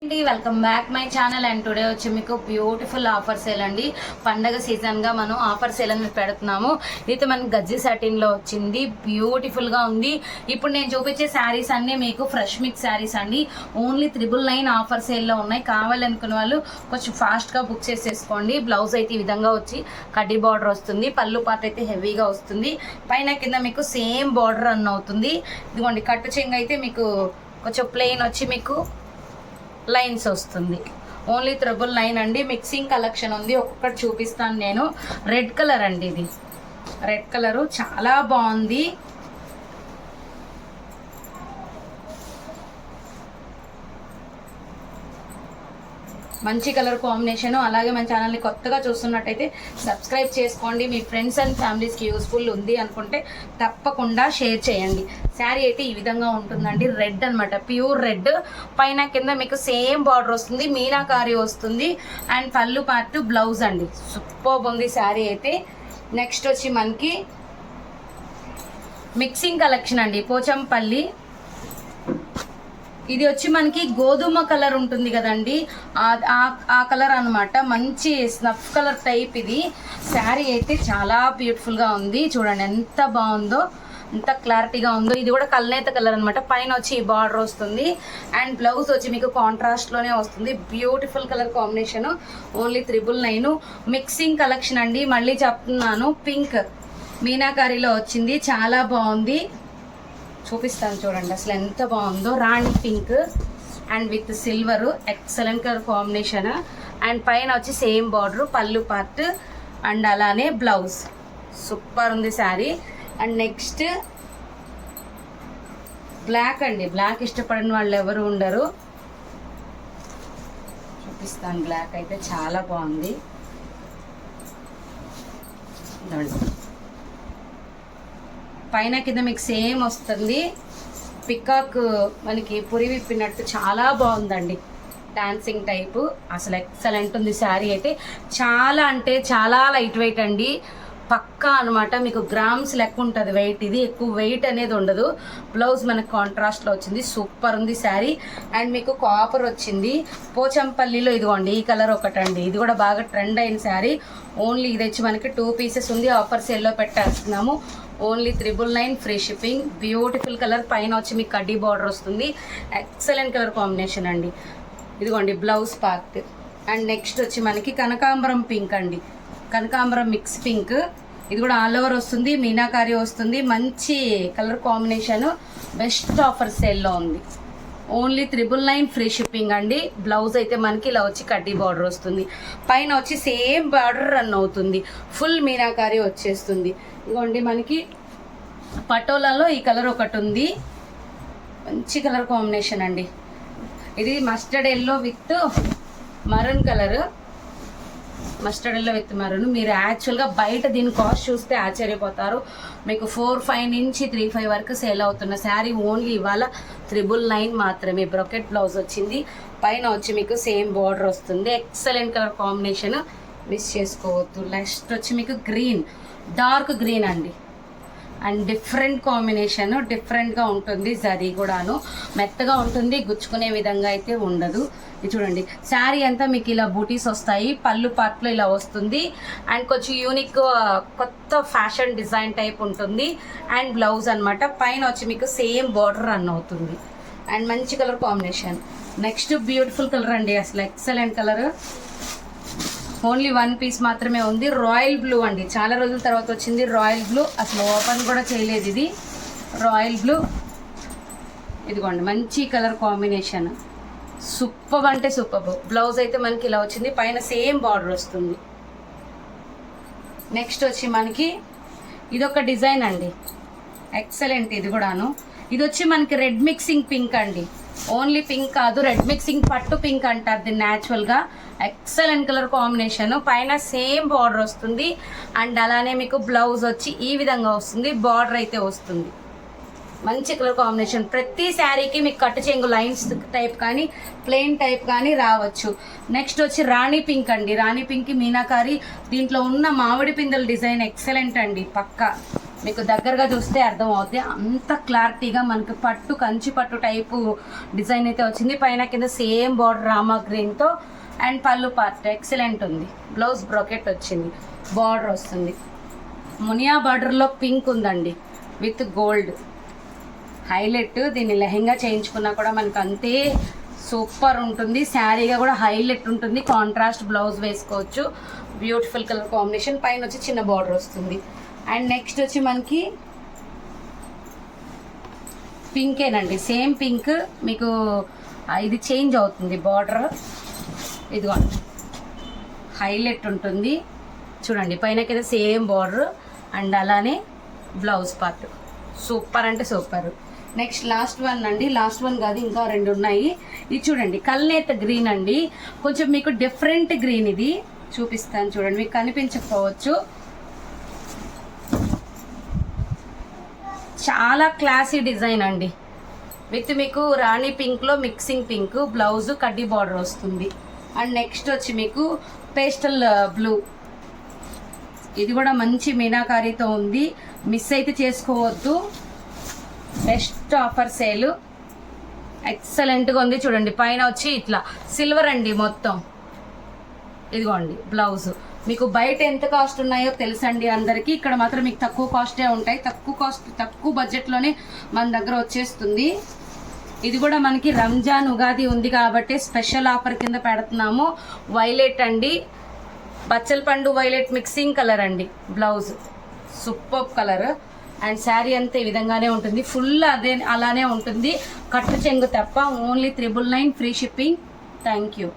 Welcome back my channel and today వచ్చి మీకు beautiful offer sale అండి. పండగ సీజన్గా మనం ఆఫర్ సేల్ అనేది పెడుతున్నాము. ఇది మనకి గజ్జి సాటిన్లో వచ్చింది, బ్యూటిఫుల్గా ఉంది. ఇప్పుడు నేను చూపించే శారీస్ అన్నీ మీకు ఫ్రెష్ మిక్స్ శారీస్ అండి. ఓన్లీ 999 ఆఫర్ సేల్లో ఉన్నాయి. కావాలనుకున్న వాళ్ళు కొంచెం ఫాస్ట్గా బుక్ చేసేసుకోండి. బ్లౌజ్ అయితే ఈ విధంగా వచ్చి కడ్డీ బార్డర్ వస్తుంది, పళ్ళు పార్ట్ అయితే హెవీగా వస్తుంది, పైన కింద మీకు సేమ్ బార్డర్ రన్ అవుతుంది. ఇదిగోండి కట్టు చెంగు అయితే మీకు కొంచెం ప్లెయిన్ వచ్చి మీకు లైన్స్ వస్తుంది. ఓన్లీ 999 అండి. మిక్సింగ్ కలెక్షన్ ఉంది, ఒక్కొక్కటి చూపిస్తాను నేను. రెడ్ కలర్ అండి, ఇది రెడ్ కలరు చాలా బాగుంది. మంచి కలర్ కాంబినేషన్. అలాగే మన ఛానల్ని కొత్తగా చూస్తున్నట్టయితే సబ్స్క్రైబ్ చేసుకోండి. మీ ఫ్రెండ్స్ అండ్ ఫ్యామిలీస్కి యూస్ఫుల్ ఉంది అనుకుంటే తప్పకుండా షేర్ చేయండి. శారీ అయితే ఈ విధంగా ఉంటుందండి. రెడ్ అనమాట, ప్యూర్ రెడ్. పైన కింద మీకు సేమ్ బార్డర్ వస్తుంది, మీనాకారి వస్తుంది, అండ్ పళ్ళు పార్ట్ బ్లౌజ్ అండి. సూపర్ ఉంది శారీ అయితే. నెక్స్ట్ వచ్చి మనకి మిక్సింగ్ కలెక్షన్ అండి, పోచంపల్లి. ఇది వచ్చి మనకి గోధుమ కలర్ ఉంటుంది కదండి, ఆ కలర్ అనమాట. మంచి స్నఫ్ కలర్ టైప్ ఇది. శారీ అయితే చాలా బ్యూటిఫుల్గా ఉంది. చూడండి ఎంత బాగుందో, ఎంత క్లారిటీగా ఉందో. ఇది కూడా కల్నేత కలర్ అనమాట. పైన వచ్చి ఈ బార్డర్ వస్తుంది, అండ్ బ్లౌజ్ వచ్చి మీకు కాంట్రాస్ట్లోనే వస్తుంది. Beautiful colour combination. Only 999. Mixing collection అండి, మళ్ళీ చెప్తున్నాను. పింక్ మీనాకారిలో వచ్చింది, చాలా బాగుంది. చూపిస్తాను చూడండి అసలు ఎంత బాగుందో. రాణి pink and with silver, excellent colour combination. And పైన వచ్చి సేమ్ బార్డర్, పళ్ళు పార్ట్, అండ్ అలానే బ్లౌజ్. సూపర్ ఉంది శారీ. అండ్ నెక్స్ట్ బ్లాక్ అండి. బ్లాక్ ఇష్టపడిన వాళ్ళు ఎవరు ఉండరు. చూపిస్తాను. బ్లాక్ అయితే చాలా బాగుంది. పైన కింద మీకు సేమ్ వస్తుంది, పికాక్ మనకి పురి విప్పినట్టు చాలా బాగుందండి. డాన్సింగ్ టైపు అసలు ఎక్సలెంట్ ఉంది శారీ అయితే. చాలా అంటే చాలా లైట్ వెయిట్ అండి, పక్కా అనమాట. మీకు గ్రామ్స్ లెక్క ఉంటుంది వెయిట్. ఇది ఎక్కువ వెయిట్ అనేది ఉండదు. బ్లౌజ్ మనకు కాంట్రాస్ట్లో వచ్చింది. సూపర్ ఉంది శారీ. అండ్ మీకు కాపర్ వచ్చింది. పోచంపల్లిలో ఇదిగోండి ఈ కలర్ ఒకటండి, ఇది కూడా బాగా ట్రెండ్ అయిన శారీ. ఓన్లీ ఇది వచ్చి మనకి 2 పీసెస్ ఉంది, ఆఫర్ సేల్లో పెట్టేస్తున్నాము. Only 999, free shipping. Beautiful colour. పైన వచ్చి మీకు కడ్డీ బార్డర్ వస్తుంది. ఎక్సలెంట్ కలర్ కాంబినేషన్ అండి. ఇదిగోండి బ్లౌజ్ పార్ట్. అండ్ నెక్స్ట్ వచ్చి మనకి కనకాంబరం పింక్ అండి, కనకాంబరం మిక్స్ పింక్. ఇది కూడా ఆల్ ఓవర్ వస్తుంది, మీనాకారి వస్తుంది. మంచి కలర్ కాంబినేషన్. బెస్ట్ ఆఫర్ సేల్లో ఉంది. ఓన్లీ 999, ఫ్రీ షిప్పింగ్ అండి. బ్లౌజ్ అయితే మనకి ఇలా వచ్చి కడ్డీ బార్డర్ వస్తుంది, పైన వచ్చి సేమ్ బార్డర్ రన్ అవుతుంది, ఫుల్ మీనాకారి వచ్చేస్తుంది. ఇదిగోండి మనకి పటోలాలో ఈ కలర్ ఒకటి ఉంది, మంచి కలర్ కాంబినేషన్ అండి. ఇది mustard yellow with maroon colour. Mustard yellow with maroon. మీరు యాక్చువల్గా బయట దీని కాస్ట్ చూస్తే ఆశ్చర్యపోతారు. మీకు 45 నుంచి 35 వరకు సేల్ అవుతున్న శారీ ఓన్లీ ఇవాళ 999 మాత్రమే. బ్రొకెట్ బ్లౌజ్ వచ్చింది, పైన వచ్చి మీకు సేమ్ బార్డర్ వస్తుంది. ఎక్సలెంట్ కలర్ కాంబినేషన్, మిస్ చేసుకోవద్దు. నెక్స్ట్ వచ్చి మీకు గ్రీన్, డార్క్ గ్రీన్ అండి. అండ్ డిఫరెంట్ కాంబినేషన్, డిఫరెంట్గా ఉంటుంది. జరీ కూడాను మెత్తగా ఉంటుంది, గుచ్చుకునే విధంగా అయితే ఉండదు. ఇది చూడండి శారీ అంతా మీకు ఇలా బూటీస్ వస్తాయి, పళ్ళు పార్ట్లో ఇలా వస్తుంది. అండ్ కొంచెం యూనిక్ కొత్త ఫ్యాషన్ డిజైన్ టైప్ ఉంటుంది. అండ్ బ్లౌజ్ అనమాట. పైన వచ్చి మీకు సేమ్ బార్డర్ రన్ అవుతుంది. అండ్ మంచి colour combination. Next beautiful colour అండి, అసలు ఎక్సలెంట్ కలర్. ఓన్లీ 1 పీస్ మాత్రమే ఉంది. రాయల్ బ్లూ అండి, చాలా రోజుల తర్వాత వచ్చింది రాయల్ బ్లూ. అసలు ఓపెన్ కూడా చేయలేదు ఇది. Royal blue. ఇదిగోండి మంచి కలర్ కాంబినేషన్. సూపర్ అంటే సూపర్. బ్లౌజ్ అయితే మనకి ఇలా వచ్చింది, పైన సేమ్ బార్డర్ వస్తుంది. నెక్స్ట్ వచ్చి మనకి ఇదొక డిజైన్ అండి, ఎక్సలెంట్. ఇది కూడాను ఇది వచ్చి మనకి రెడ్ మిక్సింగ్ పింక్ అండి. ఓన్లీ పింక్ కాదు, రెడ్ మిక్సింగ్ పట్టు పింక్ అంటారు దీన్ని న్యాచురల్గా. Excellent colour combination. పైన సేమ్ బార్డర్ వస్తుంది, అండ్ అలానే మీకు బ్లౌజ్ వచ్చి ఈ విధంగా వస్తుంది, బార్డర్ అయితే వస్తుంది. మంచి కలర్ కాంబినేషన్. ప్రతి శారీకి మీకు కట్టు చెంగు లైన్స్ టైప్ కానీ ప్లెయిన్ టైప్ కానీ రావచ్చు. నెక్స్ట్ వచ్చి రాణి పింక్ అండి. రాణి పింక్ మీనాకారి. దీంట్లో ఉన్న మామిడి పిందెల డిజైన్ ఎక్సలెంట్ అండి, పక్కా మీకు దగ్గరగా చూస్తే అర్థం అవుతుంది, అంత క్లారిటీగా మనకి పట్టు కంచి పట్టు టైపు డిజైన్ అయితే వచ్చింది. పైన కింద సేమ్ బార్డర్ రామా గ్రీన్తో అండ్ పళ్ళు పార్ట్ ఎక్సలెంట్ ఉంది. బ్లౌజ్ బ్రోకెట్ వచ్చింది, బార్డర్ వస్తుంది. మునియా బార్డర్లో పింక్ ఉందండి విత్ గోల్డ్ హైలైట్. దీన్ని లెహెంగా చేయించుకున్నా కూడా మనకు అంతే సూపర్ ఉంటుంది. శారీగా కూడా హైలైట్ ఉంటుంది. కాంట్రాస్ట్ బ్లౌజ్ వేసుకోవచ్చు. Beautiful colour combination. పైన వచ్చి చిన్న బార్డర్ వస్తుంది. అండ్ నెక్స్ట్ వచ్చి మనకి పింకేనండి, సేమ్ పింక్. మీకు ఇది చేంజ్ అవుతుంది బార్డర్. ఇదిగోండి హైలైట్ ఉంటుంది చూడండి. పైన కింద సేమ్ బార్డర్ అండ్ అలానే బ్లౌజ్ పార్ట్. సూపర్ అంటే సూపర్. నెక్స్ట్ లాస్ట్ వన్ అండి, లాస్ట్ వన్ కాదు ఇంకా 2 ఉన్నాయి. ఇది చూడండి కల్నేత గ్రీన్ అండి, కొంచెం మీకు డిఫరెంట్ గ్రీన్. ఇది చూపిస్తాను చూడండి, మీకు కనిపించకపోవచ్చు. చాలా క్లాసీ డిజైన్ అండి విత్ మీకు రాణి పింక్లో మిక్సింగ్ పింక్. బ్లౌజ్ కడ్డీ బార్డర్ వస్తుంది. అండ్ నెక్స్ట్ వచ్చి మీకు పేస్టల్ బ్లూ. ఇది కూడా మంచి మీనాకారీతో ఉంది, మిస్ అయితే చేసుకోవద్దు. బెస్ట్ ఆఫర్ సేల్, ఎక్సలెంట్గా ఉంది చూడండి. పైన వచ్చి ఇట్లా సిల్వర్ అండి మొత్తం. ఇదిగోండి బ్లౌజ్. మీకు బయట ఎంత కాస్ట్ ఉన్నాయో తెలుసండి అందరికీ, ఇక్కడ మాత్రం మీకు తక్కువ కాస్టే ఉంటాయి. తక్కువ బడ్జెట్లోనే మన దగ్గర వచ్చేస్తుంది. ఇది కూడా మనకి రంజాన్ ఉగాది ఉంది కాబట్టి స్పెషల్ ఆఫర్ కింద పెడుతున్నాము. వైలెట్ అండి, బచ్చల పండు వైలెట్ మిక్సింగ్ కలర్ అండి. Blouse super colour. And sari అంతా ఈ విధంగానే ఉంటుంది, ఫుల్ అలానే ఉంటుంది. కట్టు చెంగు తప్ప. Only 999 free shipping. Thank you.